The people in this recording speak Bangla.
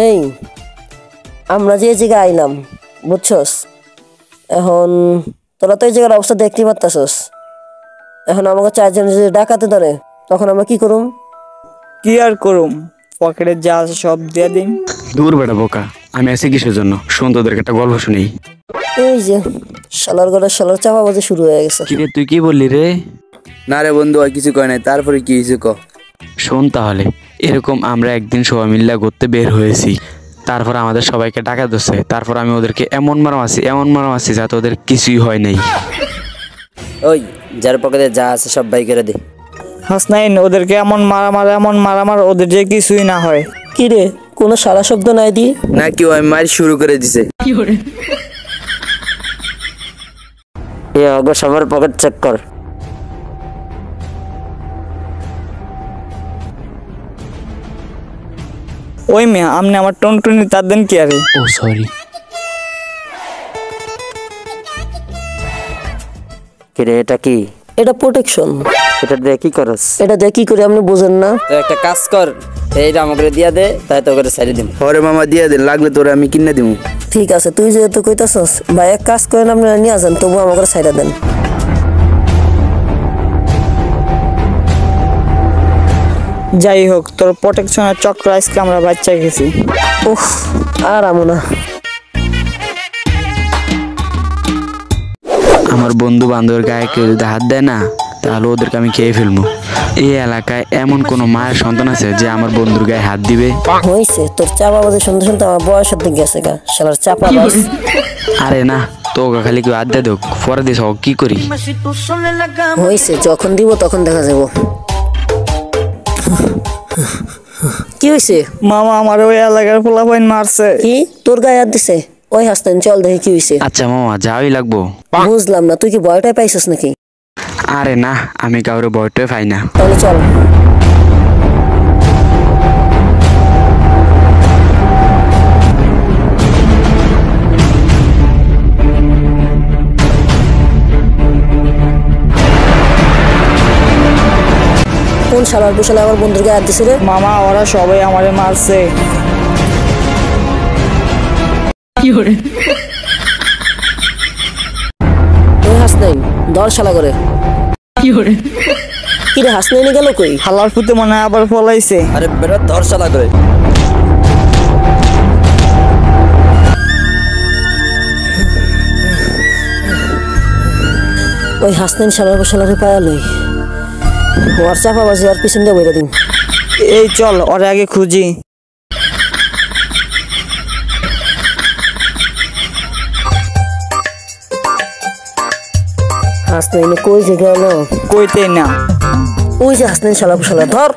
এই আমরা যে জায়গায় আইলাম বুঝছস, এখন তোরা তো এই জায়গার অবস্থা দেখতে পারতাছস। এখন আমাকে চারজন যদি ডাকাতে ধরে তখন আমরা কি করুম? কি আর করুম, পকেটে যা আছে সব দিয়ে দিন। দূর বেটা বোকা, আমি আছি কিসের জন্য? শোন তোদেরকে একটা গল্প শুনি। এই যে শালার ঘরে শালার চাপাবাজি শুরু হয়ে গেছে। কিরে তুই কি বললি রে? না রে বন্ধু, আর কিছু কয় নাই। তারপরে কি হয়েছে ক? শোন তাহলে, এরকম আমরা একদিন সবাই মিল্লা ঘুরতে বের হয়েছি। তারপর আমাদের সবাইকে ডাকা দিচ্ছে। তারপর আমি ওদেরকে এমন মারামারছি যাতে ওদের কিছুই হয় নাই। ওই যার পকেটে যা আছে সব বাই করে দে। হাসনাইন, ওদেরকে এমন মারামার ওদের যে কিছুই না হয়। কি রে, কোনো সারা শব্দ নাই দি? না কেউ আমি মারি শুরু করে দিছে। সবার পকেট চেক কর। ওই মেয়ে, আপনি আমার টনটনি তার দেন কি আরে? ও সরি। কিরে এটা কি? এটা প্রোটেকশন। এটা দিয়ে কি করস? এটা দিয়ে কি করে আপনি বোঝেন না? তো একটা কাজ কর, এইটা আমাকে দিয়া দে, তাই তো করে সাইডে দিম। পরে মামা দিয়া দে, লাগলে তোরে আমি কিনে দিমু। ঠিক আছে, তুই যেহেতু কইতাছস ভাই, এক কাজ করেন আপনারা নিয়ে আসেন, তবু আমাকে সাইডে দেন। যাই হোক, তোর প্রোটেকশনের চক্র আজকে আমরা বাচ্চা গেছি। উফ, আর আমো না। আমার বন্ধু বান্ধবের গায়ে কেউ যদি হাত দেয় না, তাহলে ওদেরকে আমি খেয়ে ফেলবো। এই এলাকায় এমন কোনো মায়ের সন্তান আছে যে আমার বন্ধুর গায়ে হাত দিবে? হয়েছে, তোর চাপাবাজি শুনতে শুনতে আমার বয়সের দিকে গেছে গা, শালার চাপাবাজ। আরে না, তো খালি কেউ হাত দেয় দেখ, পরে দিস কি করি? হয়েছে, যখন দিব তখন দেখা যাব। কি হয়েছে? মামা, আমার ওই এলাকার পোলাপাইন মারছে। কি তোর গায়ে হাত দিছে? ওই হাসতেন, চল দেখি কি হয়েছে। আচ্ছা মামা, যাওয়াই লাগবো। বুঝলাম না, তুই কি ভয়টাই পাইছিস নাকি? আরে না, আমি কাউরে ভয়টাই পাই না। তাহলে চল। কোন শালার বুশালা আমার বন্ধুর গায়ে হাত দিছে রে? মামা, ওরা সবাই আমারে মারছে। হাসনাইন, ধর শালা করে। কি রে, হাসনাইনে গেল কই? হালার ফুতে মনে হয় আবার ফলাইছে। আরে বেটা ধর শালা করে। ওই হাসনাইন শালার শালারে পায়া লই, ওর চাপাবাজি আর পিছন দিয়ে বইরা দিন। এই চল, ওরে আগে খুঁজি। হাসনাইনে কই যে গেল? কইতে না। ওই যে হাসনাইন শালা ধর।